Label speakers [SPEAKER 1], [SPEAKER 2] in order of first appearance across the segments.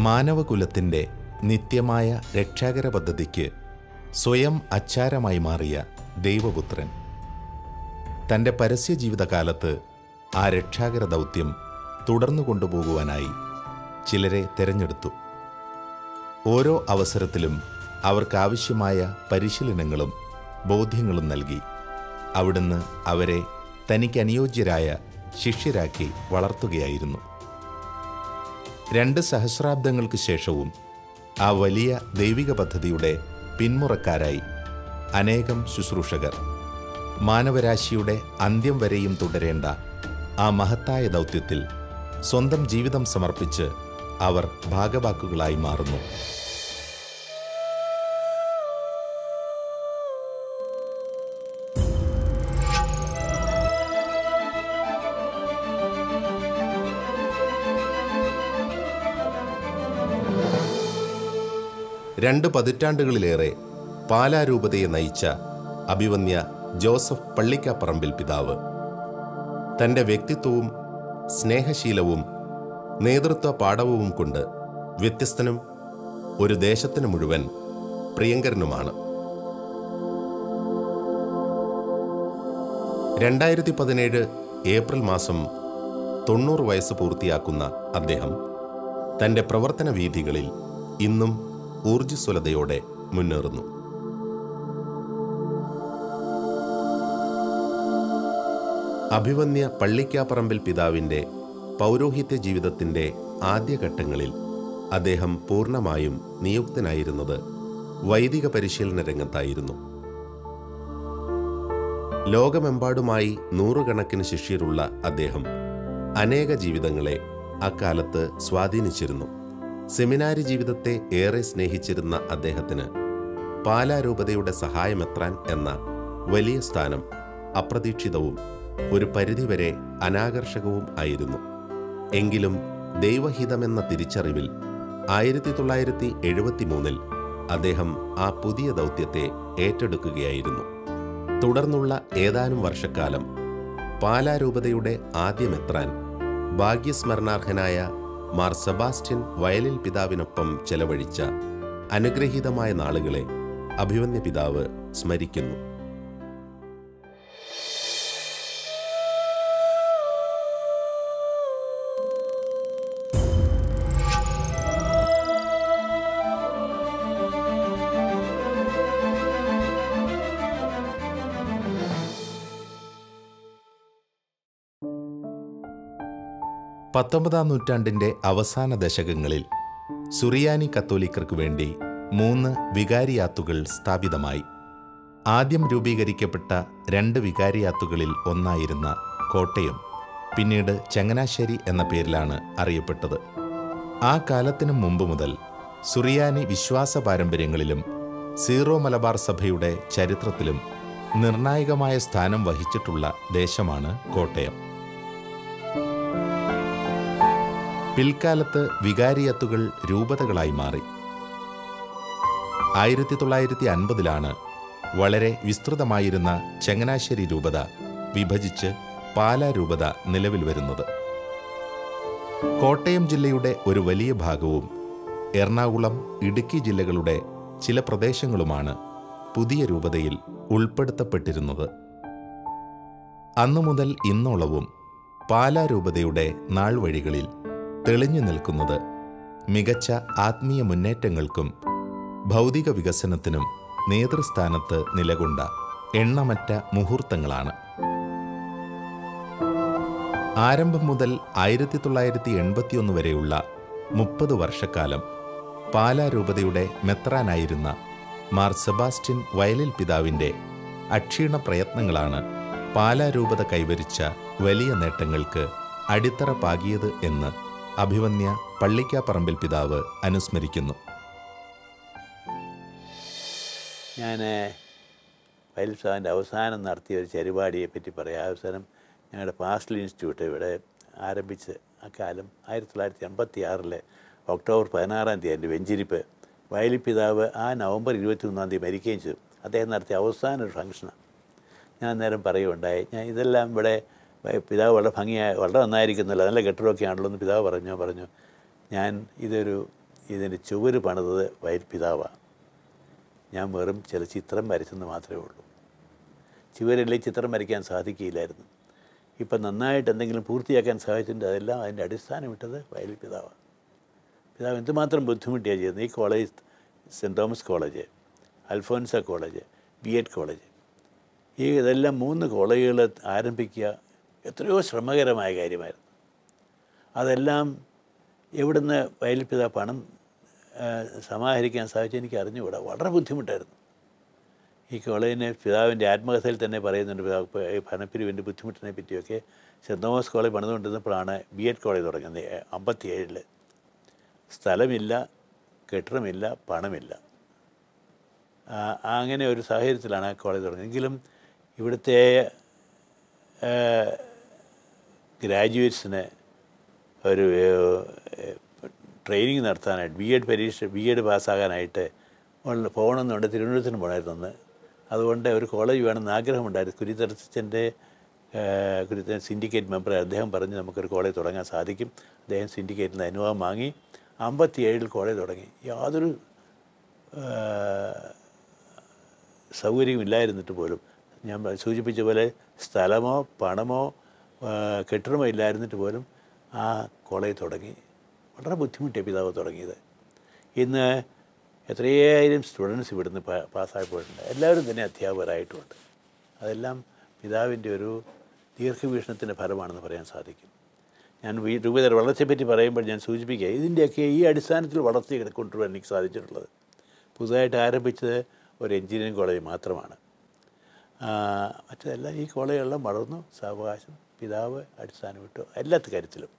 [SPEAKER 1] മാനവകുലത്തിൻ്റെ നിത്യമായ രക്ഷാകര പദ്ധതിക്ക് സ്വയം അച്ചാരമായി മാറിയ ദൈവപുത്രൻ തൻ്റെ പരസ്യജീവിതകാലത്ത് ആ രക്ഷാകര ദൗത്യം തുടർന്നു കൊണ്ടുപോകുവാനായി ചിലരെ തിരഞ്ഞെടുത്തു. ഓരോ അവസരത്തിലും അവർക്കാവശ്യമായ പരിശീലനങ്ങളും ബോധ്യങ്ങളും നൽകി അവിടുന്ന് അവരെ തനിക്ക് അനുയോജ്യരായ ശിഷ്യരാക്കി വളർത്തുകയായിരുന്നു. 2 സഹസ്രാബ്ദങ്ങൾക്ക് ശേഷവും ആ വലിയ ദൈവിക പദ്ധതിയുടെ പിന്മുറക്കാരായി അനേകം ശുശ്രൂഷകർ മാനവരാശിയുടെ അന്ത്യം വരെയും തുടരേണ്ട ആ മഹത്തായ ദൗത്യത്തിൽ സ്വന്തം ജീവിതം സമർപ്പിച്ച് അവർ ഭാഗവാക്കുകളായി മാറുന്നു. രണ്ട് പതിറ്റാണ്ടുകളിലേറെ പാലാരൂപതയെ നയിച്ച അഭിവന്യ ജോസഫ് പള്ളിക്കാപ്പറമ്പിൽ പിതാവ് തൻ്റെ വ്യക്തിത്വവും സ്നേഹശീലവും നേതൃത്വ പാടവവും കൊണ്ട് വ്യത്യസ്തനും ഒരു ദേശത്തിന് മുഴുവൻ പ്രിയങ്കരനുമാണ്. 2017 ഏപ്രിൽ മാസം 90 വയസ്സ് പൂർത്തിയാക്കുന്ന അദ്ദേഹം തൻ്റെ പ്രവർത്തന വീഥികളിൽ ഇന്നും ഊർജ്ജസ്വലതയോടെ മുന്നേറുന്നു. അഭിവന്യ പള്ളിക്കാപ്പറമ്പിൽ പിതാവിൻ്റെ പൗരോഹിത്യ ജീവിതത്തിൻ്റെ ആദ്യഘട്ടങ്ങളിൽ അദ്ദേഹം പൂർണ്ണമായും നിയുക്തനായിരുന്നത് വൈദിക പരിശീലന രംഗത്തായിരുന്നു. ലോകമെമ്പാടുമായി 100 കണക്കിന് ശിഷ്യരുള്ള അദ്ദേഹം അനേക ജീവിതങ്ങളെ അക്കാലത്ത് സ്വാധീനിച്ചിരുന്നു. സെമിനാരി ജീവിതത്തെ ഏറെ സ്നേഹിച്ചിരുന്ന അദ്ദേഹത്തിന് പാലാരൂപതയുടെ സഹായമെത്രാൻ എന്ന വലിയ സ്ഥാനം അപ്രതീക്ഷിതവും ഒരു പരിധിവരെ അനാകർഷകവും ആയിരുന്നു. എങ്കിലും ദൈവഹിതമെന്ന തിരിച്ചറിവിൽ 1973 അദ്ദേഹം ആ പുതിയ ദൗത്യത്തെ ഏറ്റെടുക്കുകയായിരുന്നു. തുടർന്നുള്ള ഏതാനും വർഷക്കാലം പാലാരൂപതയുടെ ആദ്യമെത്രാൻ ഭാഗ്യസ്മരണാർഹനായ മാർ സെബാസ്റ്റ്യൻ വയലിൽ പിതാവിനൊപ്പം ചെലവഴിച്ച അനുഗ്രഹീതമായ നാളുകളെ അഭിവന്യ പിതാവ് സ്മരിക്കുന്നു. പത്തൊമ്പതാം നൂറ്റാണ്ടിൻ്റെ അവസാന ദശകങ്ങളിൽ സുറിയാനി കത്തോലിക്കർക്ക് വേണ്ടി 3 വികാരിയാത്തുകൾ സ്ഥാപിതമായി. ആദ്യം രൂപീകരിക്കപ്പെട്ട 2 വികാരിയാത്തുകളിൽ ഒന്നായിരുന്ന കോട്ടയം പിന്നീട് ചങ്ങനാശ്ശേരി എന്ന പേരിലാണ് അറിയപ്പെട്ടത്. ആ കാലത്തിനു മുമ്പ് മുതൽ സുറിയാനി വിശ്വാസ പാരമ്പര്യങ്ങളിലും സീറോ മലബാർ സഭയുടെ ചരിത്രത്തിലും നിർണായകമായ സ്ഥാനം വഹിച്ചിട്ടുള്ള ദേശമാണ് കോട്ടയം. പിൽക്കാലത്ത് വികാരിയത്തുകൾ രൂപതകളായി മാറി. 1950 വളരെ വിസ്തൃതമായിരുന്ന ചങ്ങനാശ്ശേരി രൂപത വിഭജിച്ച് പാലാ രൂപത നിലവിൽ വരുന്നത്. കോട്ടയം ജില്ലയുടെ ഒരു വലിയ ഭാഗവും എറണാകുളം, ഇടുക്കി ജില്ലകളുടെ ചില പ്രദേശങ്ങളുമാണ് പുതിയ രൂപതയിൽ ഉൾപ്പെടുത്തപ്പെട്ടിരുന്നത്. അന്നു മുതൽ ഇന്നോളവും പാലാ രൂപതയുടെ നാൾ വഴികളിൽ തെളിഞ്ഞു നിൽക്കുന്നത് മികച്ച ആത്മീയ മുന്നേറ്റങ്ങൾക്കും ഭൗതിക വികസനത്തിനും നേതൃസ്ഥാനത്ത് നിലകൊണ്ട എണ്ണമറ്റ മുഹൂർത്തങ്ങളാണ്. ആരംഭം മുതൽ 1981 വരെയുള്ള 30 വർഷക്കാലം പാലാ രൂപതയുടെ മെത്രാനായിരുന്ന മാർ സെബാസ്റ്റ്യൻ വയലിൽ പിതാവിൻ്റെ അക്ഷീണ പ്രയത്നങ്ങളാണ് പാലാ രൂപത കൈവരിച്ച വലിയ നേട്ടങ്ങൾക്ക് അടിത്തറ പാകിയത് എന്ന് അഭിവന്യ പള്ളിക്കാപ്പറമ്പിൽ പിതാവ് അനുസ്മരിക്കുന്നു.
[SPEAKER 2] ഞാൻ വയലിൽ സാറിൻ്റെ അവസാനം നടത്തിയ ഒരു പരിപാടിയെപ്പറ്റി പറയാം. അവസാനം ഞങ്ങളുടെ പാസ്റ്റൽ ഇൻസ്റ്റിറ്റ്യൂട്ട് ഇവിടെ ആരംഭിച്ച് അക്കാലം 1986 ഒക്ടോബർ 16 വെഞ്ചിരിപ്പ് വയലിൽ പിതാവ് ആ നവംബർ 21 മരിക്കുകയും ചെയ്തു. അദ്ദേഹം നടത്തിയ അവസാന ഒരു ഫംഗ്ഷനാണ്. ഞാൻ അന്നേരം പറയുകയുണ്ടായി, ഞാൻ ഇതെല്ലാം ഇവിടെ പിതാവ് വളരെ ഭംഗിയായി വളരെ നന്നായിരിക്കുന്നില്ല, നല്ല കെട്ടിടമൊക്കെ ആണല്ലോ എന്ന് പിതാവ് പറഞ്ഞു. ഞാൻ ഇതൊരു ഇതിൻ്റെ ചുവര് പണിതത് വയൽ പിതാവാണ്. ഞാൻ വെറും ചില ചിത്രം വരച്ചെന്ന് മാത്രമേ ഉള്ളൂ. ചുവരിലെ ചിത്രം വരയ്ക്കാൻ സാധിക്കില്ലായിരുന്നു. ഇപ്പം നന്നായിട്ട് എന്തെങ്കിലും പൂർത്തിയാക്കാൻ സാധിച്ചിട്ടുണ്ട്. അതെല്ലാം അതിൻ്റെ അടിസ്ഥാനം ഇട്ടത് വയൽ പിതാവാണ്. പിതാവ് എന്തുമാത്രം ബുദ്ധിമുട്ടിയാണ് ചെയ്യുന്നത്. ഈ college, saint Thomas college, Alphonsa college, BEd college, ഇതെല്ലാം 3 കോളേജുകൾ ആരംഭിക്കുക എത്രയോ ശ്രമകരമായ കാര്യമായിരുന്നു. അതെല്ലാം എവിടുന്ന് വയൽ പിതാവ് പണം സമാഹരിക്കാൻ സാധിച്ചു എനിക്ക് അറിഞ്ഞുകൂടാ. വളരെ ബുദ്ധിമുട്ടായിരുന്നു. ഈ കോളേജിനെ പിതാവിൻ്റെ ആത്മകഥയിൽ തന്നെ പറയുന്നുണ്ട്. പിതാവ് പണപ്പിരിവിൻ്റെ ബുദ്ധിമുട്ടിനെ പറ്റിയൊക്കെ. സെൻറ്റ് തോമസ് കോളേജ് പണിതുകൊണ്ടിരുന്നപ്പോഴാണ് BEd കോളേജ് തുടങ്ങുന്നത് 57. സ്ഥലമില്ല, കെട്ടിടമില്ല, പണമില്ല. അങ്ങനെ ഒരു സാഹചര്യത്തിലാണ് ആ കോളേജ് തുടങ്ങുന്നത്. എങ്കിലും ഇവിടുത്തെ ഗ്രാജുവേറ്റ്സിന് ഒരു ട്രെയിനിങ് നടത്താനായിട്ട് BEd പാസ്സാകാനായിട്ട് പോകണമെന്നുണ്ട്. തിരുവനന്തപുരത്തിന് പോകണമായിരുന്നു. അതുകൊണ്ട് ഒരു കോളേജ് വേണമെന്ന് ആഗ്രഹമുണ്ടായിരുന്നു. കുര്യത്തച്ഛൻ്റെ സിൻഡിക്കേറ്റ് മെമ്പർ അദ്ദേഹം പറഞ്ഞ് നമുക്കൊരു കോളേജ് തുടങ്ങാൻ സാധിക്കും. അദ്ദേഹം സിൻഡിക്കേറ്റിൽ നിന്ന് അനുവാദം വാങ്ങി 57 കോളേജ് തുടങ്ങി. യാതൊരു സൗകര്യമില്ലായിരുന്നിട്ട് പോലും, ഞാൻ സൂചിപ്പിച്ച പോലെ സ്ഥലമോ പണമോ കെട്ടിടമോ ഇല്ലായിരുന്നിട്ട് പോലും ആ കോളേജ് തുടങ്ങി. വളരെ ബുദ്ധിമുട്ടിയ പിതാവ് തുടങ്ങിയത്. ഇന്ന് എത്രയായിരം സ്റ്റുഡൻസ് ഇവിടുന്ന് പാസ്സായി പോയിട്ടുണ്ട്. എല്ലാവരും തന്നെ അധ്യാപകരായിട്ടുമുണ്ട്. അതെല്ലാം പിതാവിൻ്റെ ഒരു ദീർഘവീക്ഷണത്തിൻ്റെ ഫലമാണെന്ന് പറയാൻ സാധിക്കും. ഞാൻ രൂപതയുടെ വളർച്ചയെപ്പറ്റി പറയുമ്പോൾ ഞാൻ സൂചിപ്പിക്കുക, ഇതിൻ്റെയൊക്കെ ഈ അടിസ്ഥാനത്തിൽ വളർത്തിക്കൊണ്ടുവരാൻ എനിക്ക് സാധിച്ചിട്ടുള്ളത്. പുതുതായിട്ട് ആരംഭിച്ചത് ഒരു എഞ്ചിനീയറിംഗ് കോളേജ് മാത്രമാണ്. മറ്റതെല്ലാം ഈ കോളേജുകളെല്ലാം വളർന്നു. സാവകാശം പിതാവ് അടിസ്ഥാനമിട്ടു എല്ലാ കാര്യത്തിലും.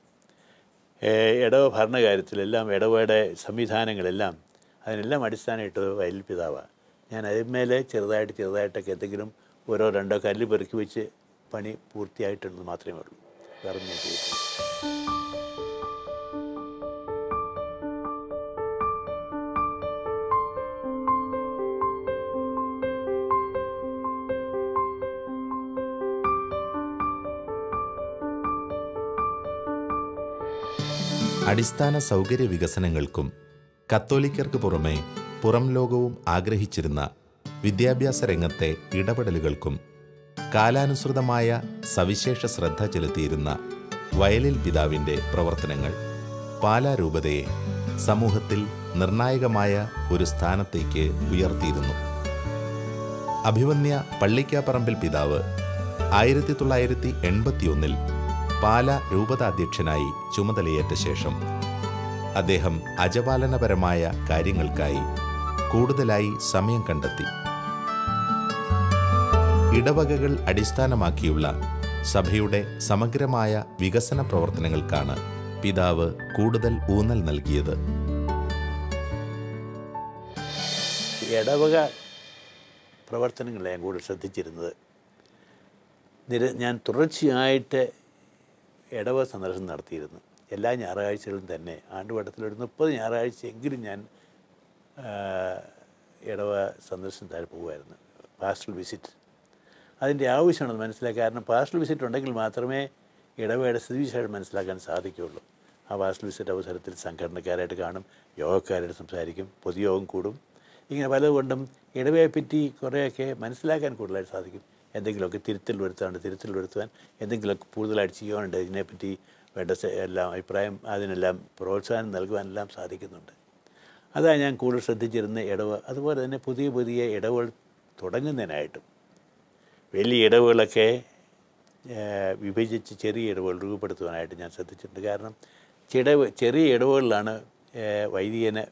[SPEAKER 2] ഇടവ ഭരണകാര്യത്തിലെല്ലാം ഇടവയുടെ സംവിധാനങ്ങളെല്ലാം അതിനെല്ലാം അടിസ്ഥാനമിട്ടത് വയൽ പിതാവാണ്. ഞാൻ അതിന്മേലെ ചെറുതായിട്ടൊക്കെ എന്തെങ്കിലും 1-2 കല്ല് പെറുക്കി വെച്ച് പണി പൂർത്തിയായിട്ടുണ്ടെന്ന് മാത്രമേ ഉള്ളൂ. വേറെ ഞാൻ ചെയ്തിട്ടില്ല.
[SPEAKER 1] അടിസ്ഥാന സൗകര്യ വികസനങ്ങൾക്കും കത്തോലിക്കർക്ക് പുറമെ പുറം ലോകവും ആഗ്രഹിച്ചിരുന്ന വിദ്യാഭ്യാസ രംഗത്തെ ഇടപെടലുകൾക്കും കാലാനുസൃതമായ സവിശേഷ ശ്രദ്ധ ചെലുത്തിയിരുന്ന വയലിൽ പിതാവിൻ്റെ പ്രവർത്തനങ്ങൾ പാലാ രൂപതയെ സമൂഹത്തിൽ നിർണായകമായ ഒരു സ്ഥാനത്തേക്ക് ഉയർത്തിയിരുന്നു. അഭിവന്യ പള്ളിക്കാപ്പറമ്പിൽ പിതാവ് 1981 പാലാ രൂപതാധ്യക്ഷനായി ചുമതലയേറ്റ ശേഷം അദ്ദേഹം അജപാലനപരമായ കാര്യങ്ങൾക്കായി കൂടുതലായി സമയം കണ്ടെത്തി. ഇടവകകൾ അടിസ്ഥാനമാക്കിയുള്ള സഭയുടെ സമഗ്രമായ വികസന പ്രവർത്തനങ്ങൾക്കാണ് പിതാവ് കൂടുതൽ ഊന്നൽ നൽകിയത്.
[SPEAKER 2] ഇടവക പ്രവർത്തനങ്ങളെ ഞാൻ കൂടുതൽ ശ്രദ്ധിച്ചിരുന്നത്. ഞാൻ തുടർച്ചയായിട്ട് ഇടവക സന്ദർശനം നടത്തിയിരുന്നു. എല്ലാ ഞായറാഴ്ചകളും തന്നെ ആണ്ടുവട്ടത്തിലൊരു 30 ഞായറാഴ്ചയെങ്കിലും ഞാൻ ഇടവ സന്ദർശനത്താൽ പോകുമായിരുന്നു. പാസ്റ്റൽ വിസിറ്റ് അതിൻ്റെ ആവശ്യമാണെന്ന് മനസ്സിലാക്കി. കാരണം പാസ്റ്റൽ വിസിറ്റ് ഉണ്ടെങ്കിൽ മാത്രമേ ഇടവയുടെ സ്ഥിതിവിശേഷം മനസ്സിലാക്കാൻ സാധിക്കുകയുള്ളൂ. ആ പാസ്റ്റൽ വിസിറ്റ് അവസരത്തിൽ സംഘടനക്കാരായിട്ട് കാണും, യോഗക്കാരായിട്ട് സംസാരിക്കും, പൊതുയോഗം കൂടും. ഇങ്ങനെ പലതുകൊണ്ടും ഇടവയെപ്പറ്റി കുറേയൊക്കെ മനസ്സിലാക്കാൻ കൂടുതലായിട്ട് സാധിക്കും. എന്തെങ്കിലുമൊക്കെ തിരുത്തൽ വരുത്തുവാൻ എന്തെങ്കിലുമൊക്കെ കൂടുതലായിട്ട് ചെയ്യാനുണ്ട്, ഇതിനെപ്പറ്റി വേണ്ട എല്ലാം അഭിപ്രായം അതിനെല്ലാം പ്രോത്സാഹനം നൽകുവാനെല്ലാം സാധിക്കുന്നുണ്ട്. അതാണ് ഞാൻ കൂടുതൽ ശ്രദ്ധിച്ചിരുന്ന ഇടവ. അതുപോലെ തന്നെ പുതിയ ഇടവുകൾ തുടങ്ങുന്നതിനായിട്ടും വലിയ ഇടവുകളൊക്കെ വിഭജിച്ച് ചെറിയ ഇടവുകൾ രൂപപ്പെടുത്തുവാനായിട്ട് ഞാൻ ശ്രദ്ധിച്ചിട്ടുണ്ട്. കാരണം ചെറിയ ഇടവുകളിലാണ് വൈദികന്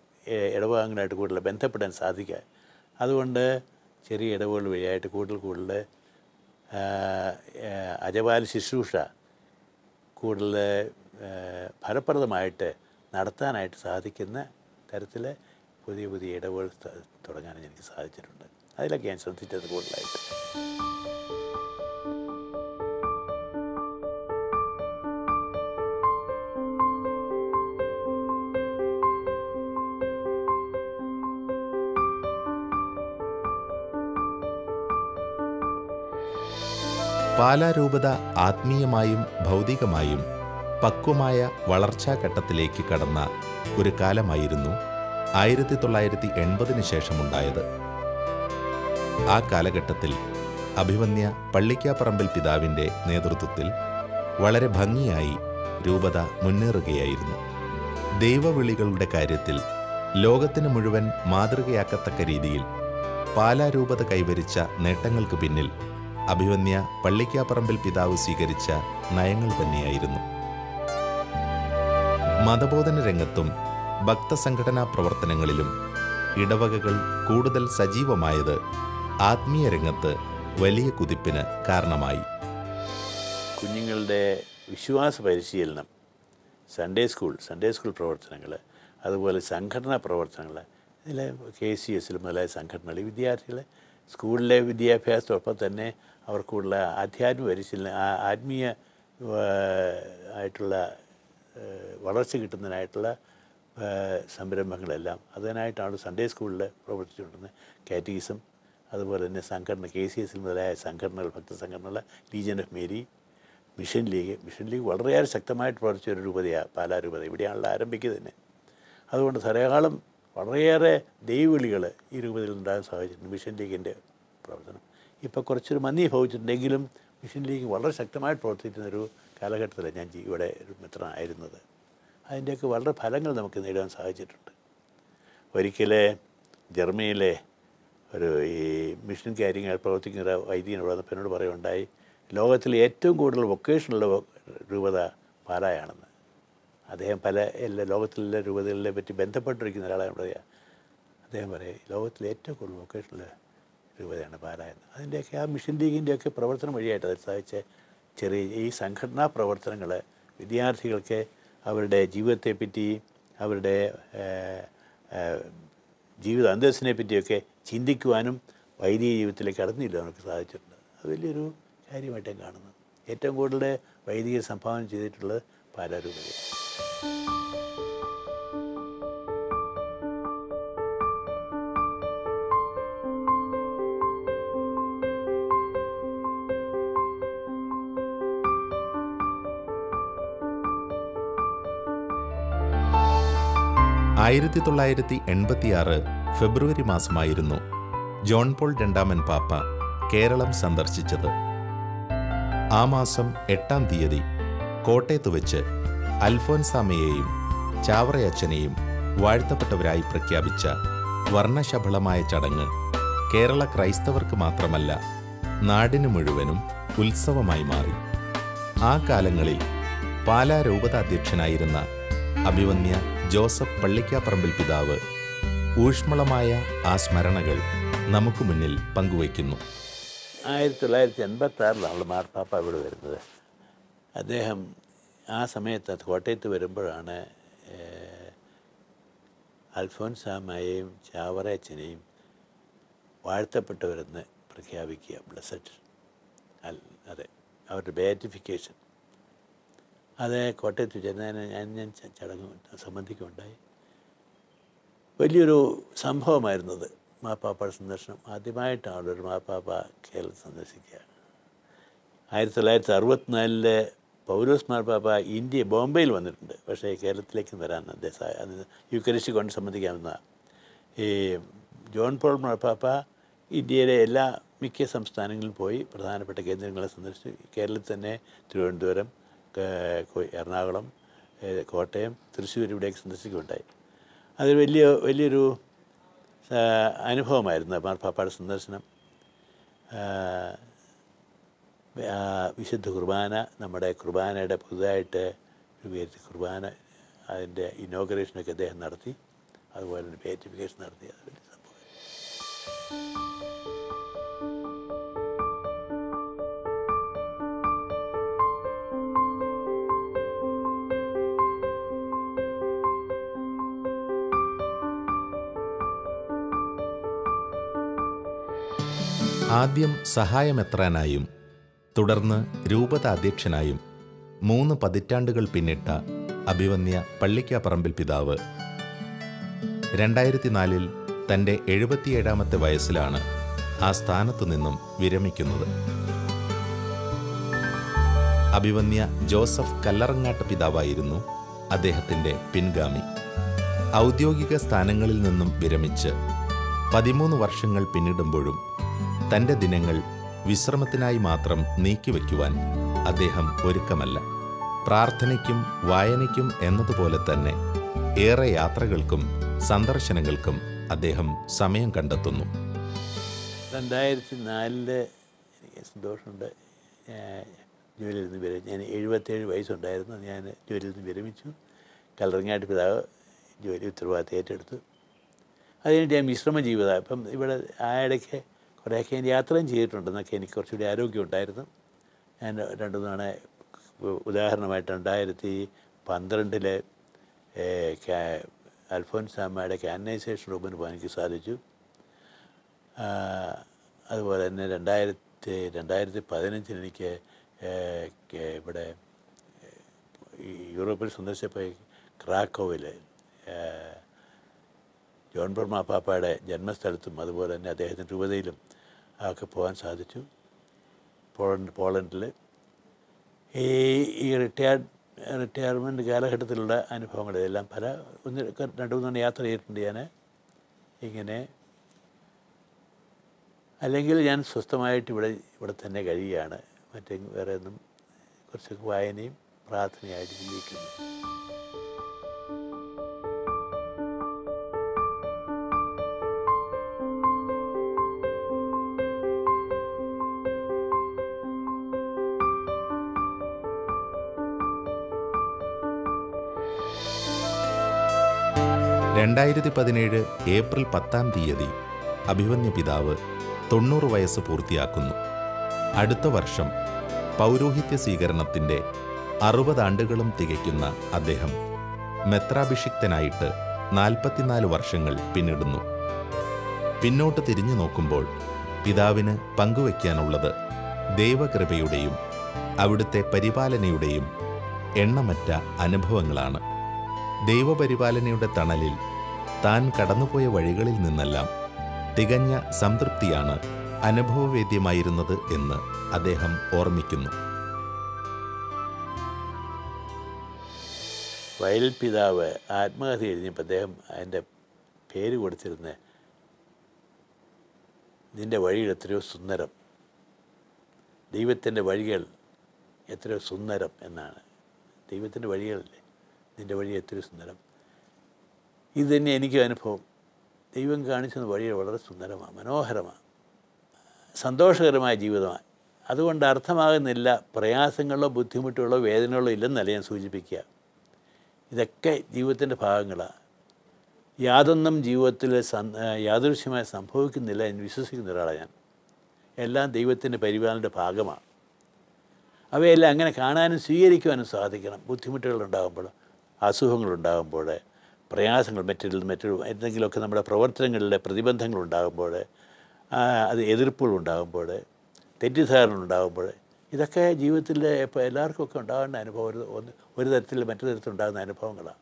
[SPEAKER 2] ഇടവകങ്ങളായിട്ട് കൂടുതൽ ബന്ധപ്പെടാൻ സാധിക്കുക. അതുകൊണ്ട് ചെറിയ ഇടവുകൾ വഴിയായിട്ട് കൂടുതൽ അജപാല ശുശ്രൂഷ കൂടുതൽ ഫലപ്രദമായിട്ട് നടത്താനായിട്ട് സാധിക്കുന്ന തരത്തിൽ പുതിയ ഇടവുകൾ തുടങ്ങാൻ എനിക്ക് സാധിച്ചിട്ടുണ്ട്. അതിലൊക്കെ ഞാൻ ശ്രദ്ധിച്ചത് കൂടുതലായിട്ട്.
[SPEAKER 1] പാലാ രൂപത ആത്മീയമായും ഭൗതികമായും പക്വമായ വളർച്ചാഘട്ടത്തിലേക്ക് കടന്ന ഒരു കാലമായിരുന്നു 1980 ശേഷമുണ്ടായത്. ആ കാലഘട്ടത്തിൽ അഭിവന്യ പള്ളിക്കാപ്പറമ്പിൽ പിതാവിൻ്റെ നേതൃത്വത്തിൽ വളരെ ഭംഗിയായി രൂപത മുന്നേറുകയായിരുന്നു. ദൈവവിളികളുടെ കാര്യത്തിൽ ലോകത്തിന് മുഴുവൻ മാതൃകയാക്കത്തക്ക രീതിയിൽ പാലാ രൂപത കൈവരിച്ച നേട്ടങ്ങൾക്ക് പിന്നിൽ അഭിവന്യ പള്ളിക്കാപ്പറമ്പിൽ പിതാവ് സ്വീകരിച്ച നയങ്ങൾ തന്നെയായിരുന്നു. മതബോധന രംഗത്തും ഭക്തസംഘടനാ പ്രവർത്തനങ്ങളിലും ഇടവകകൾ കൂടുതൽ സജീവമായത് ആത്മീയ രംഗത്ത് വലിയ കുതിപ്പിന് കാരണമായി.
[SPEAKER 2] കുഞ്ഞുങ്ങളുടെ വിശ്വാസ പരിശീലനം, സൺഡേ സ്കൂൾ പ്രവർത്തനങ്ങൾ, അതുപോലെ സംഘടനാ പ്രവർത്തനങ്ങൾ, ഇതിൽ KCS മുതലായ സംഘടനകൾ വിദ്യാർത്ഥികളെ സ്കൂളിലെ വിദ്യാഭ്യാസത്തോടൊപ്പം തന്നെ അവർക്കുള്ള ആധ്യാത്മിക പരിശീലനം, ആത്മീയ ആയിട്ടുള്ള വളർച്ച കിട്ടുന്നതിനായിട്ടുള്ള സംരംഭങ്ങളെല്ലാം അതിനായിട്ടാണ് സൺഡേ സ്കൂളിൽ പ്രവർത്തിച്ചുകൊണ്ടിരുന്നത്. കാറ്റഗിസം, അതുപോലെ തന്നെ സംഘടന KCS മുതലായ സംഘടനകൾ, ഭക്തസംഘടനകൾ, legion of Mary, mission league വളരെയേറെ ശക്തമായിട്ട് പ്രവർത്തിച്ച ഒരു രൂപതയാണ് പാലാ രൂപത. ഇവിടെയാണല്ലോ ആരംഭിക്കുക തന്നെ. അതുകൊണ്ട് ധാരാളം വളരെയേറെ ദൈവവിളികൾ ഈ രൂപതയിൽ ഉണ്ടാകാൻ സാധിച്ചിട്ടുണ്ട്. മിഷൻ ലീഗിൻ്റെ പ്രവർത്തനം ഇപ്പോൾ കുറച്ചൊരു മന്ദി ഭവിച്ചിട്ടുണ്ടെങ്കിലും മിഷൻ ലീഗ് വളരെ ശക്തമായിട്ട് പ്രവർത്തിക്കുന്നൊരു കാലഘട്ടത്തിലാണ് ഞാൻ ഇവിടെ ഒരു മിത്രനായിരുന്നത്. അതിൻ്റെയൊക്കെ വളരെ ഫലങ്ങൾ നമുക്ക് നേടാൻ സാധിച്ചിട്ടുണ്ട്. ഒരിക്കൽ ജർമ്മനിയിലെ ഈ മിഷൻ കാര്യങ്ങൾ പ്രവർത്തിക്കുന്ന ഒരു വൈദികനോട് വന്നപ്പോൾ എന്നോട് പറയുകയുണ്ടായി, ലോകത്തിലെ ഏറ്റവും കൂടുതൽ വൊക്കേഷനുള്ള രൂപത പാലായാണെന്ന്. അദ്ദേഹം ലോകത്തിലെ രൂപതകളെ പറ്റി ബന്ധപ്പെട്ടിരിക്കുന്ന ഒരാളാണ് പറയുക. അദ്ദേഹം പറയും ലോകത്തിലെ ഏറ്റവും കൂടുതൽ വൊക്കേഷനുള്ള രൂപതയാണ് പാലായെന്ന്. അതിൻ്റെയൊക്കെ ആ മിഷൻ ലീഗിൻ്റെയൊക്കെ പ്രവർത്തനം വഴിയായിട്ട് അതിൽ സാധിച്ച ഈ സംഘടനാ പ്രവർത്തനങ്ങൾ വിദ്യാർത്ഥികൾക്ക് അവരുടെ ജീവിതത്തെപ്പറ്റി, അവരുടെ ജീവിത അന്തസ്സിനെ പറ്റിയൊക്കെ ചിന്തിക്കുവാനും വൈദിക ജീവിതത്തിലേക്ക് കടന്നില്ല നമുക്ക് സാധിച്ചിട്ടുണ്ട്. അത് വലിയൊരു കാര്യമായിട്ട് ഞാൻ കാണുന്നത്. ഏറ്റവും കൂടുതൽ വൈദിക സംഭാവന ചെയ്തിട്ടുള്ളത് പാലാ രൂപതയാണ്.
[SPEAKER 1] ഫെബ്രുവരി മാസമായിരുന്നു ജോൺ പോൾ രണ്ടാമൻ പാപ്പ കേരളം സന്ദർശിച്ചത്. ആ മാസം 8-ാം തീയതി കോട്ടയത്ത് വെച്ച് അൽഫോൻസാമയെയും ചാവറയച്ചനെയും വാഴ്ത്തപ്പെട്ടവരായി പ്രഖ്യാപിച്ച വർണ്ണശബളമായ ചടങ്ങ് കേരള ക്രൈസ്തവർക്ക് മാത്രമല്ല നാടിനു മുഴുവനും ഉത്സവമായി മാറി. ആ കാലങ്ങളിൽ പാലാ രൂപതാധ്യക്ഷനായിരുന്ന അഭിവന്യ ജോസഫ് പള്ളിക്കാപ്പറമ്പിൽ പിതാവ് ഊഷ്മളമായ ആ സ്മരണകൾ നമുക്ക് മുന്നിൽ പങ്കുവയ്ക്കുന്നു.
[SPEAKER 2] 1986 മാർപ്പാപ്പ ഇവിടെ വരുന്നത്. അദ്ദേഹം ആ സമയത്ത് കോട്ടയത്ത് വരുമ്പോഴാണ് അൽഫോൻസാമയെയും ചാവറയച്ചനെയും വാഴ്ത്തപ്പെട്ടവരെന്ന് പ്രഖ്യാപിക്കുക. ബ്ലെസ്സഡ് അതെ, അവരുടെ ബേറ്റിഫിക്കേഷൻ. അത് കോട്ടയത്ത് ചെന്നതിന് ഞാൻ ചടങ്ങ് സംബന്ധിക്കുകയുണ്ടായി. വലിയൊരു സംഭവമായിരുന്നത് മാർപ്പാപ്പയുടെ സന്ദർശനം. ആദ്യമായിട്ടാണ് ഒരു മാർപ്പാപ്പ കേരളം സന്ദർശിക്കുക. 1964 പൗലോസ് മാർപ്പാപ്പ ബോംബെയിൽ വന്നിട്ടുണ്ട്. പക്ഷേ കേരളത്തിലേക്ക് വരാൻ അദ്ദേഹം യൂക്കറിസ്റ്റി കൊണ്ട് സംബന്ധിക്കാമെന്ന ഈ ജോൺ പോൾ മാർപ്പാപ്പ ഇന്ത്യയിലെ മിക്ക സംസ്ഥാനങ്ങളിൽ പോയി പ്രധാനപ്പെട്ട കേന്ദ്രങ്ങളെ സന്ദർശിച്ചു. കേരളത്തിൽ തന്നെ തിരുവനന്തപുരം, എറണാകുളം, കോട്ടയം, തൃശ്ശൂർ ഇവിടേക്ക് സന്ദർശിക്കുകയുണ്ടായി. അത് വലിയൊരു അനുഭവമായിരുന്നു മാർപ്പാപ്പയുടെ സന്ദർശനം. വിശുദ്ധ കുർബാന, നമ്മുടെ കുർബാനയുടെ പുതുതായിട്ട് രൂപീകരിച്ച കുർബാന, അതിൻ്റെ ഇനോഗ്രേഷനൊക്കെ അദ്ദേഹം നടത്തി. അതുപോലെ തന്നെ ബേറ്റിഫിക്കേഷൻ നടത്തി. അത് വലിയ സംഭവം.
[SPEAKER 1] ആദ്യം സഹായമെത്രാനായും തുടർന്ന് രൂപത അധ്യക്ഷനായും 3 പതിറ്റാണ്ടുകൾ പിന്നിട്ട അഭിവന്യ പള്ളിക്കാപ്പറമ്പിൽ പിതാവ് 2004 തൻ്റെ 77ാമത്തെ വയസ്സിലാണ് ആ സ്ഥാനത്തു നിന്നും വിരമിക്കുന്നത്. അഭിവന്യ ജോസഫ് കല്ലറങ്ങാട്ട് പിതാവായിരുന്നു അദ്ദേഹത്തിൻ്റെ പിൻഗാമി. ഔദ്യോഗിക സ്ഥാനങ്ങളിൽ നിന്നും വിരമിച്ച് 13 വർഷങ്ങൾ പിന്നിടുമ്പോഴും തൻ്റെ ദിനങ്ങൾ വിശ്രമത്തിനായി മാത്രം നീക്കിവെക്കുവാൻ അദ്ദേഹം ഒരുക്കമല്ല. പ്രാർത്ഥനയ്ക്കും വായനയ്ക്കും എന്നതുപോലെ തന്നെ ഏറെ യാത്രകൾക്കും സന്ദർശനങ്ങൾക്കും അദ്ദേഹം സമയം കണ്ടെത്തുന്നു.
[SPEAKER 2] 2004 എനിക്ക് സന്തോഷമുണ്ട്. ജോലിയിൽ നിന്ന് ഞാൻ 77 വയസ്സുണ്ടായിരുന്നു. ഞാൻ ജോലിയിൽ നിന്ന് വിരമിച്ചു. കല്ലറങ്ങാട്ട് പിതാവ് ജോലി ഉത്തരവാദിത്തം ഏറ്റെടുത്തു. അത് കഴിഞ്ഞിട്ട് ഞാൻ വിശ്രമ ജീവിതം. ഇപ്പം ഇവിടെ ആ ഇടയ്ക്ക് കുറേയൊക്കെ ഞാൻ യാത്രയും ചെയ്തിട്ടുണ്ടെന്നൊക്കെ എനിക്ക് കുറച്ചുകൂടി ആരോഗ്യം ഉണ്ടായിരുന്നു. ഞാൻ 2 തവണ ഉദാഹരണമായിട്ട് 2012 അൽഫോൻസാമ്മയുടെ കാനൈസേഷൻ റൂമിന് പോകാൻ എനിക്ക് സാധിച്ചു. അതുപോലെ തന്നെ 2015 എനിക്ക് ഇവിടെ യൂറോപ്പിൽ സന്ദർശിച്ചപ്പോൾ ക്രാക്കോവിൽ ജോൺ ബോൾ മാർപ്പാപ്പയുടെ ജന്മസ്ഥലത്തും അതുപോലെ തന്നെ അദ്ദേഹത്തിൻ്റെ രൂപതയിലും ഒക്കെ പോകാൻ സാധിച്ചു. പോളണ്ടിൽ ഈ റിട്ടയർമെൻറ്റ് കാലഘട്ടത്തിലുള്ള അനുഭവങ്ങൾ ഇതെല്ലാം പല 2-3 യാത്ര ചെയ്തിട്ടുണ്ട് ഞാൻ. ഇങ്ങനെ അല്ലെങ്കിൽ ഞാൻ സ്വസ്ഥമായിട്ട് ഇവിടെ തന്നെ കഴിയുകയാണ്. മറ്റേ വേറെ ഒന്നും കുറച്ചൊക്കെ വായനയും പ്രാർത്ഥനയായിട്ട് ജീവിക്കുന്നു.
[SPEAKER 1] ഏപ്രിൽ 10 അഭിമന്യ പിതാവ് 90 വയസ്സ് പൂർത്തിയാക്കുന്നു. അടുത്ത വർഷം പൗരോഹിത്യ സ്വീകരണത്തിൻ്റെ 60 ആണ്ടുകളും തികയ്ക്കുന്ന അദ്ദേഹം മെത്രാഭിഷിക്തനായിട്ട് 44 വർഷങ്ങൾ പിന്നിടുന്നു. പിന്നോട്ട് തിരിഞ്ഞു നോക്കുമ്പോൾ പിതാവിന് പങ്കുവയ്ക്കാനുള്ളത് ദൈവകൃപയുടെയും അവിടുത്തെ പരിപാലനയുടെയും എണ്ണമറ്റ അനുഭവങ്ങളാണ്. ദൈവപരിപാലനയുടെ തണലിൽ താൻ കടന്നുപോയ വഴികളിൽ നിന്നെല്ലാം തികഞ്ഞ സംതൃപ്തിയാണ് അനുഭവവേദ്യമായിരുന്നത് എന്ന് അദ്ദേഹം ഓർമ്മിക്കുന്നു.
[SPEAKER 2] വയൽ പിതാവ് ആത്മകഥ എഴുതിയപ്പോൾ അദ്ദേഹം അതിൻ്റെ പേര് കൊടുത്തിരുന്നത് നിൻ്റെ വഴികൾ എത്രയോ സുന്ദരം, ദൈവത്തിൻ്റെ വഴികൾ എത്രയോ സുന്ദരം എന്നാണ്. ദൈവത്തിൻ്റെ വഴികളല്ലേ, നിൻ്റെ വഴി എത്രയോ സുന്ദരം. ഇത് തന്നെ എനിക്കും അനുഭവം. ദൈവം കാണിച്ചത് വഴികൾ വളരെ സുന്ദരമാണ്, മനോഹരമാണ്, സന്തോഷകരമായ ജീവിതമാണ്. അതുകൊണ്ട് അർത്ഥമാകുന്നില്ല പ്രയാസങ്ങളോ ബുദ്ധിമുട്ടുകളോ വേദനകളോ ഇല്ലെന്നല്ല ഞാൻ സൂചിപ്പിക്കുക. ഇതൊക്കെ ജീവിതത്തിൻ്റെ ഭാഗങ്ങളാണ്. യാതൊന്നും ജീവിതത്തിൽ യാദൃശ്യമായി സംഭവിക്കുന്നില്ല എന്ന് വിശ്വസിക്കുന്ന ഒരാളാണ് ഞാൻ. എല്ലാം ദൈവത്തിൻ്റെ പരിപാലനയുടെ ഭാഗമാണ്. അവയെല്ലാം അങ്ങനെ കാണാനും സ്വീകരിക്കുവാനും സാധിക്കണം. ബുദ്ധിമുട്ടുകളുണ്ടാകുമ്പോൾ, അസുഖങ്ങളുണ്ടാകുമ്പോൾ, പ്രയാസങ്ങൾ മറ്റൊരു എന്തെങ്കിലുമൊക്കെ നമ്മുടെ പ്രവർത്തനങ്ങളിലെ പ്രതിബന്ധങ്ങളുണ്ടാകുമ്പോൾ, അത് എതിർപ്പുകളുണ്ടാകുമ്പോൾ, തെറ്റിദ്ധാരണകളുണ്ടാകുമ്പോൾ, ഇതൊക്കെ ജീവിതത്തിൽ ഇപ്പോൾ എല്ലാവർക്കുമൊക്കെ ഉണ്ടാകുന്ന അനുഭവം ഒരു തരത്തിൽ മറ്റൊരു തരത്തിലുണ്ടാകുന്ന അനുഭവങ്ങളാണ്.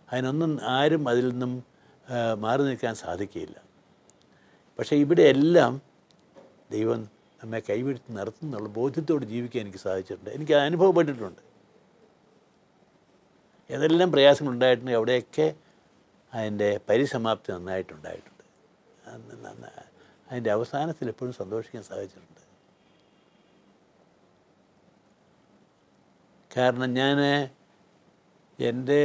[SPEAKER 2] അതിനൊന്നും ആരും അതിൽ നിന്നും മാറി നിൽക്കാൻ സാധിക്കുകയില്ല. പക്ഷേ ഇവിടെയെല്ലാം ദൈവം നമ്മെ കൈവിടുത്ത് നടത്തുന്നുള്ള ബോധ്യത്തോട് ജീവിക്കാൻ എനിക്ക് സാധിച്ചിട്ടുണ്ട്. എനിക്ക് അനുഭവപ്പെട്ടിട്ടുണ്ട്. ഏതെല്ലാം പ്രയാസങ്ങളുണ്ടായിട്ടുണ്ട് അവിടെയൊക്കെ അതിൻ്റെ പരിസമാപ്തി നന്നായിട്ടുണ്ടായിട്ടുണ്ട്. അതിൻ്റെ അവസാനത്തിൽ എപ്പോഴും സന്തോഷിക്കാൻ സാധിച്ചിട്ടുണ്ട്. കാരണം ഞാൻ എൻ്റെ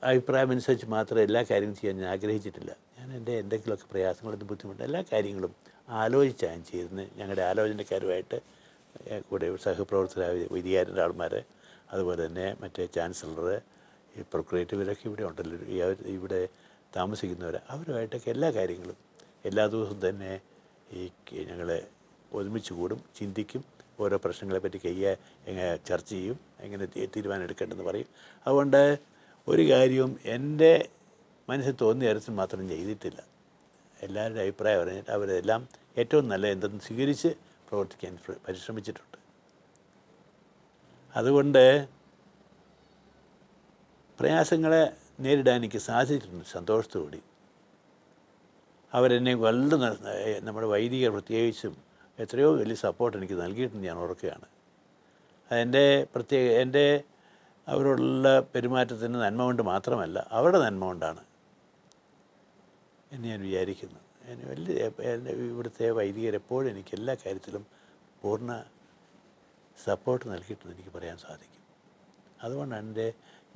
[SPEAKER 2] അഭിപ്രായം അനുസരിച്ച് മാത്രം എല്ലാ കാര്യങ്ങളും ചെയ്യാൻ ഞാൻ ആഗ്രഹിച്ചിട്ടില്ല. ഞാൻ എന്തെങ്കിലുമൊക്കെ പ്രയാസങ്ങളും ബുദ്ധിമുട്ട് എല്ലാ കാര്യങ്ങളും ആലോചിച്ചാണ് ചെയ്യുന്നത്. ഞങ്ങളുടെ ആലോചനക്കാരുമായിട്ട് കൂടെ സഹപ്രവർത്തകരായ വിധികാരൻ്റെ ആൾമാർ, അതുപോലെ തന്നെ മറ്റേ ചാൻസലർ, ഈ പ്രൊക്രേറ്റീവരൊക്കെ ഇവിടെ ഉണ്ടല്ലോ, ഇവിടെ താമസിക്കുന്നവർ, അവരുമായിട്ടൊക്കെ എല്ലാ കാര്യങ്ങളും എല്ലാ ദിവസവും തന്നെ ഞങ്ങൾ ഒരുമിച്ച് കൂടും, ചിന്തിക്കും, ഓരോ പ്രശ്നങ്ങളെപ്പറ്റി ചർച്ച ചെയ്യും, എങ്ങനെ തീരുമാനം എടുക്കേണ്ടെന്ന് പറയും. അതുകൊണ്ട് ഒരു കാര്യവും എൻ്റെ മനസ്സിൽ തോന്നിയ തരത്തിൽ മാത്രം ചെയ്തിട്ടില്ല. എല്ലാവരുടെ അഭിപ്രായം പറഞ്ഞിട്ട് അവരെല്ലാം ഏറ്റവും നല്ല എന്തെന്ന് സ്വീകരിച്ച് പ്രവർത്തിക്കാൻ പരിശ്രമിച്ചിട്ടുണ്ട്. അതുകൊണ്ട് പ്രയാസങ്ങളെ നേരിടാൻ എനിക്ക് സാധിച്ചിട്ടുണ്ട് സന്തോഷത്തോടുകൂടി. അവരെന്നെ വളരെ നമ്മുടെ വൈദികർ പ്രത്യേകിച്ചും എത്രയോ വലിയ സപ്പോർട്ട് എനിക്ക് നൽകിയിട്ടുണ്ട് ഞാൻ ഓർക്കുകയാണ്. എൻ്റെ അവരോടുള്ള പെരുമാറ്റത്തിന് നന്മ കൊണ്ട് മാത്രമല്ല, അവരുടെ നന്മ കൊണ്ടാണ് എന്ന് ഞാൻ വിചാരിക്കുന്നു. ഇവിടുത്തെ വൈദികരെപ്പോഴും എനിക്ക് എല്ലാ കാര്യത്തിലും പൂർണ്ണ സപ്പോർട്ട് നൽകിയിട്ടെന്ന് എനിക്ക് പറയാൻ സാധിക്കും. അതുകൊണ്ടാണ്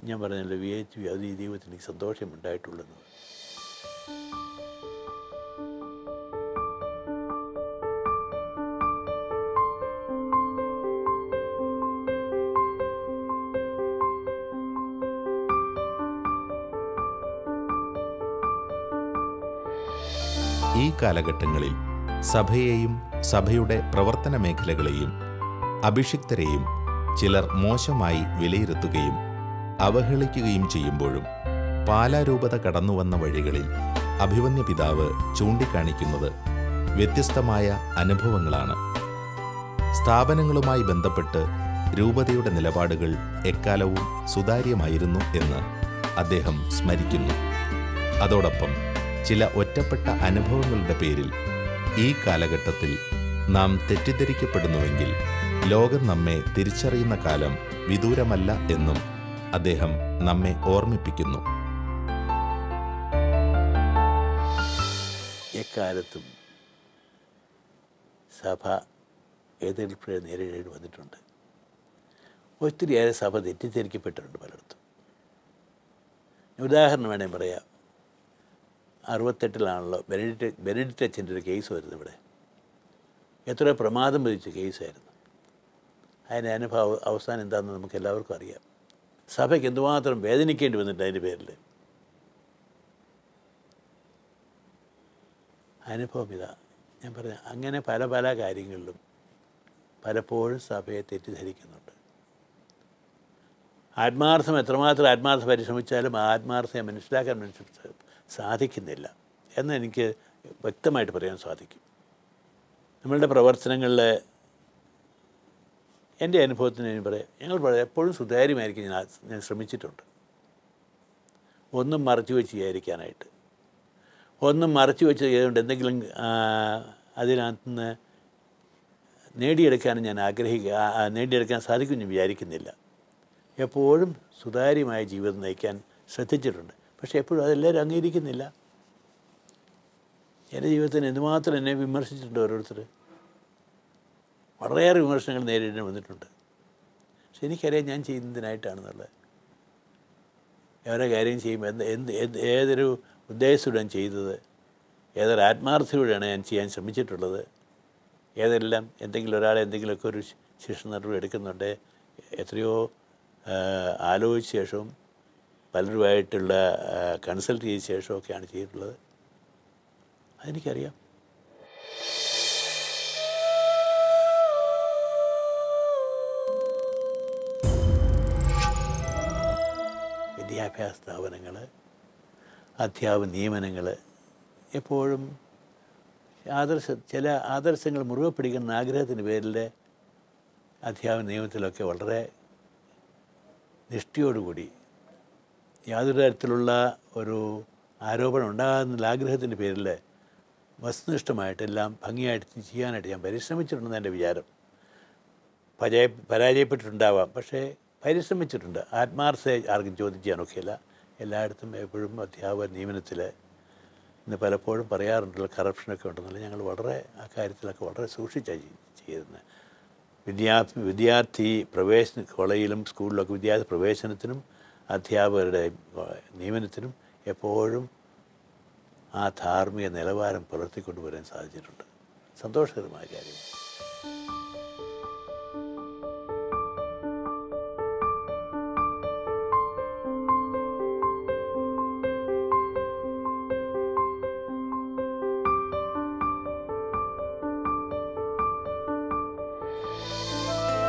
[SPEAKER 2] ഞാൻ പറഞ്ഞല്ലോ VHV അത് ഈ ജീവിതത്തിൽ എനിക്ക് സന്തോഷമുണ്ടായിട്ടുള്ളത്.
[SPEAKER 1] ഈ കാലഘട്ടങ്ങളിൽ സഭയെയും സഭയുടെ പ്രവർത്തന മേഖലകളെയും അഭിഷിക്തരെയും ചിലർ മോശമായി വിലയിരുത്തുകയും അവഹേളിക്കുകയും ചെയ്യുമ്പോഴും പാലാരൂപത കടന്നുവന്ന വഴികളിൽ അഭിമന്യ പിതാവ് ചൂണ്ടിക്കാണിക്കുന്നത് വ്യത്യസ്തമായ അനുഭവങ്ങളാണ്. സ്ഥാപനങ്ങളുമായി ബന്ധപ്പെട്ട് രൂപതയുടെ നിലപാടുകൾ എക്കാലവും സുതാര്യമായിരുന്നു എന്ന് അദ്ദേഹം സ്മരിക്കുന്നു. അതോടൊപ്പം ചില ഒറ്റപ്പെട്ട അനുഭവങ്ങളുടെ പേരിൽ ഈ കാലഘട്ടത്തിൽ നാം തെറ്റിദ്ധരിക്കപ്പെടുന്നുവെങ്കിൽ ലോകം നമ്മെ തിരിച്ചറിയുന്ന കാലം വിദൂരമല്ല എന്നും അദ്ദേഹം നമ്മെ ഓർമ്മിപ്പിക്കുന്നു.
[SPEAKER 2] എക്കാലത്തും സഭ എതിർപ്പ് നേരിടേണ്ടി വന്നിട്ടുണ്ട്. ഒത്തിരിയേറെ സഭ തെറ്റിദ്ധരിക്കപ്പെട്ടിട്ടുണ്ട് പലയിടത്തും. ഉദാഹരണം വേണേൽ പറയാം. 68 ബെനഡിക്റ്റ് അച്ഛൻ്റെ ഒരു കേസ് വരുന്നത് ഇവിടെ. എത്ര പ്രമാദം വിധിച്ച കേസായിരുന്നു. അതിൻ്റെ അനുഭവം അവസാനം എന്താണെന്ന് നമുക്ക് എല്ലാവർക്കും അറിയാം. സഭയ്ക്ക് എന്തുമാത്രം വേദനിക്കേണ്ടി വന്നിട്ട് അതിൻ്റെ പേരിൽ. അനുഭവം ഇതാ ഞാൻ പറഞ്ഞ. അങ്ങനെ പല പല കാര്യങ്ങളിലും പലപ്പോഴും സഭയെ തെറ്റിദ്ധരിക്കുന്നുണ്ട്. എത്രമാത്രം ആത്മാർത്ഥം പരിശ്രമിച്ചാലും ആത്മാർത്ഥയെ മനസ്സിലാക്കാൻ സാധിക്കുന്നില്ല എന്ന് എനിക്ക് വ്യക്തമായിട്ട് പറയാൻ സാധിക്കും. നമ്മളുടെ പ്രവർത്തനങ്ങളിൽ എൻ്റെ അനുഭവത്തിന് ഞാൻ പറയാം, ഞങ്ങൾ എപ്പോഴും സുതാര്യമായിരിക്കും ഞാൻ ശ്രമിച്ചിട്ടുണ്ട്. ഒന്നും മറച്ചു വെച്ച് ചെയ്യാതിരിക്കാനായിട്ട്. ഒന്നും മറച്ചു വെച്ച് ചെയ്തുകൊണ്ട് എന്തെങ്കിലും അതിനകത്തുനിന്ന് നേടിയെടുക്കാനും ഞാൻ നേടിയെടുക്കാൻ സാധിക്കുമെന്ന് വിചാരിക്കുന്നില്ല. എപ്പോഴും സുതാര്യമായ ജീവിതം നയിക്കാൻ ശ്രദ്ധിച്ചിട്ടുണ്ട്. പക്ഷേ എപ്പോഴും അതെല്ലാവരും അംഗീകരിക്കുന്നില്ല. എൻ്റെ ജീവിതത്തിന് എന്തുമാത്രം എന്നെ വിമർശിച്ചിട്ടുണ്ട് ഓരോരുത്തർ. വളരെയേറെ വിമർശനങ്ങൾ നേരിടേണ്ടി വന്നിട്ടുണ്ട്. പക്ഷെ എനിക്കറിയാം ഞാൻ ചെയ്യുന്നതിനായിട്ടാണെന്നുള്ളത്. ഓരോ കാര്യം ചെയ്യുമ്പോൾ ഏതൊരു ഉദ്ദേശത്തോടെയാണ് ചെയ്തത്, ഏതൊരു ആത്മാർത്ഥതയോടെയാണ് ഞാൻ ചെയ്യാൻ ശ്രമിച്ചിട്ടുള്ളത്, ഏതെല്ലാം ഒരാളെ എന്തെങ്കിലുമൊക്കെ ഒരു ശിക്ഷ നടപടി എടുക്കുന്നുണ്ട്, എത്രയോ ആലോചിച്ച ശേഷവും പലരുമായിട്ടുള്ള കൺസൾട്ട് ചെയ്ത ശേഷമൊക്കെയാണ് ചെയ്തിട്ടുള്ളത്. അതെനിക്കറിയാം. വിദ്യാഭ്യാസ സ്ഥാപനങ്ങൾ, അധ്യാപന നിയമനങ്ങൾ എപ്പോഴും ചില ആദർശങ്ങൾ മുറുകെ പിടിക്കുന്ന ആഗ്രഹത്തിൻ്റെ പേരിൽ അധ്യാപന നിയമത്തിലൊക്കെ വളരെ നിഷ്ഠയോടുകൂടി യാതൊരു തരത്തിലുള്ള ഒരു ആരോപണം ഉണ്ടാകുന്ന ആഗ്രഹത്തിൻ്റെ പേരിൽ വസ്തുനിഷ്ഠമായിട്ടെല്ലാം ഭംഗിയായിട്ട് ചെയ്യാനായിട്ട് ഞാൻ പരിശ്രമിച്ചിട്ടുണ്ടെന്ന് എൻ്റെ വിചാരം. പരാജയപ്പെട്ടിട്ടുണ്ടാവാം, പക്ഷേ പരിശ്രമിച്ചിട്ടുണ്ട്. ആത്മാർത്ഥത ആർക്കും ചോദ്യം ചെയ്യാനൊക്കെയില്ല. എല്ലായിടത്തും എപ്പോഴും അധ്യാപക നിയമനത്തിൽ ഇന്ന് പലപ്പോഴും പറയാറുണ്ടല്ലോ കറപ്ഷനൊക്കെ ഉണ്ടെന്നല്ല. ഞങ്ങൾ വളരെ ആ കാര്യത്തിലൊക്കെ വളരെ സൂക്ഷിച്ചാണ് ചെയ്യുന്നത്. വിദ്യാർത്ഥി കോളേജിലും സ്കൂളിലൊക്കെ വിദ്യാർത്ഥി പ്രവേശനത്തിനും അധ്യാപകരുടെ നിയമനത്തിനും എപ്പോഴും ആ ധാർമ്മിക നിലവാരം പുലർത്തിക്കൊണ്ടുവരാൻ സാധിച്ചിട്ടുണ്ട്. സന്തോഷകരമായ കാര്യം.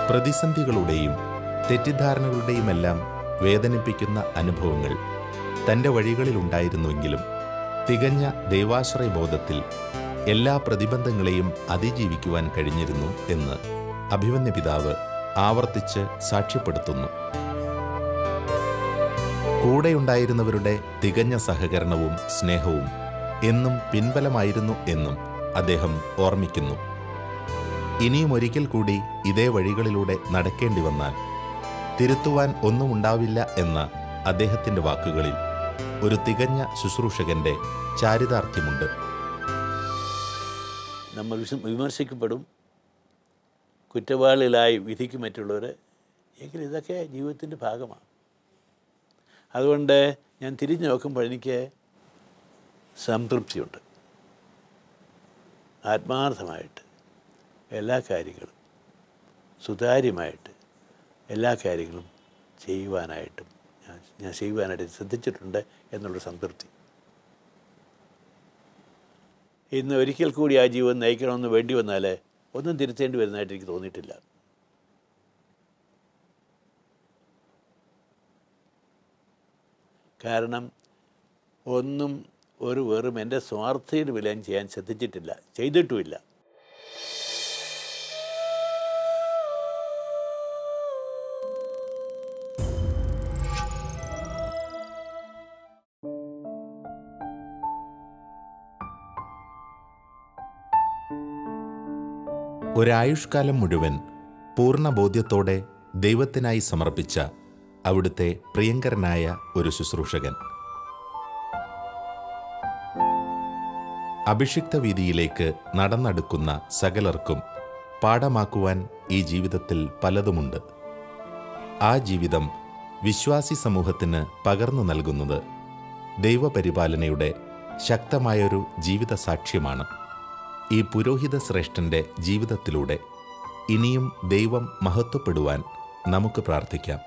[SPEAKER 1] പ്രതിസന്ധികളുടെയും തെറ്റിദ്ധാരണകളുടെയുമെല്ലാം വേദനിപ്പിക്കുന്ന അനുഭവങ്ങൾ തൻ്റെ വഴികളിലുണ്ടായിരുന്നുവെങ്കിലും തികഞ്ഞ ദൈവാശ്രയബോധത്തിൽ എല്ലാ പ്രതിബന്ധങ്ങളെയും അതിജീവിക്കുവാൻ കഴിഞ്ഞിരുന്നു എന്ന് അഭിമന്യ പിതാവ് ആവർത്തിച്ച് സാക്ഷ്യപ്പെടുത്തുന്നു. കൂടെയുണ്ടായിരുന്നവരുടെ തികഞ്ഞ സഹകരണവും സ്നേഹവും എന്നും പിൻബലമായിരുന്നു എന്നും അദ്ദേഹം ഓർമ്മിക്കുന്നു. ഇനിയും ഒരിക്കൽ കൂടി ഇതേ വഴികളിലൂടെ നടക്കേണ്ടി വന്നാൽ തിരുത്തുവാൻ ഒന്നുമുണ്ടാവില്ല എന്ന അദ്ദേഹത്തിൻ്റെ വാക്കുകളിൽ ഒരു തികഞ്ഞ ശുശ്രൂഷകന്റെ ചാരിതാർത്ഥ്യമുണ്ട്.
[SPEAKER 2] നമ്മൾ വിമർശിക്കപ്പെടും, കുറ്റവാളികളായി വിധിക്കും മറ്റുള്ളവർ. എങ്കിലും ഇതൊക്കെ ജീവിതത്തിൻ്റെ ഭാഗമാണ്. അതുകൊണ്ട് ഞാൻ തിരിഞ്ഞു നോക്കുമ്പോൾ എനിക്ക് സംതൃപ്തിയുണ്ട്. ആത്മാർത്ഥമായിട്ട് എല്ലാ കാര്യങ്ങളും സുതാര്യമായിട്ട് എല്ലാ കാര്യങ്ങളും ചെയ്യുവാനായിട്ട് ശ്രദ്ധിച്ചിട്ടുണ്ട് എന്നുള്ളൊരു സംതൃപ്തി. ഇന്ന് ഒരിക്കൽ കൂടി ആ ജീവിതം നയിക്കണമെന്ന് വേണ്ടി വന്നാൽ ഒന്നും തിരുത്തേണ്ടി വരുന്നതായിട്ട് എനിക്ക് തോന്നിയിട്ടില്ല. കാരണം ഒന്നും വെറും എൻ്റെ സ്വാർത്ഥയുടെ വില ചെയ്യാൻ ശ്രദ്ധിച്ചിട്ടില്ല, ചെയ്തിട്ടുമില്ല.
[SPEAKER 1] ഒരായുഷ്കാലം മുഴുവൻ പൂർണ്ണബോധ്യത്തോടെ ദൈവത്തിനായി സമർപ്പിച്ച അവിടുത്തെ പ്രിയങ്കരനായ ഒരു ശുശ്രൂഷകൻ. അഭിഷിക്ത വീതിയിലേക്ക് നടന്നെടുക്കുന്ന സകലർക്കും പാഠമാക്കുവാൻ ഈ ജീവിതത്തിൽ പലതുമുണ്ട്. ആ ജീവിതം വിശ്വാസി സമൂഹത്തിന് പകർന്നു നൽകുന്നത് ദൈവപരിപാലനയുടെ ശക്തമായൊരു ജീവിത സാക്ഷ്യമാണ്. ഈ പുരോഹിത ശ്രേഷ്ഠന്റെ ജീവിതത്തിലൂടെ ഇനിയും ദൈവം മഹത്വപ്പെടുവാൻ നമുക്ക് പ്രാർത്ഥിക്കാം.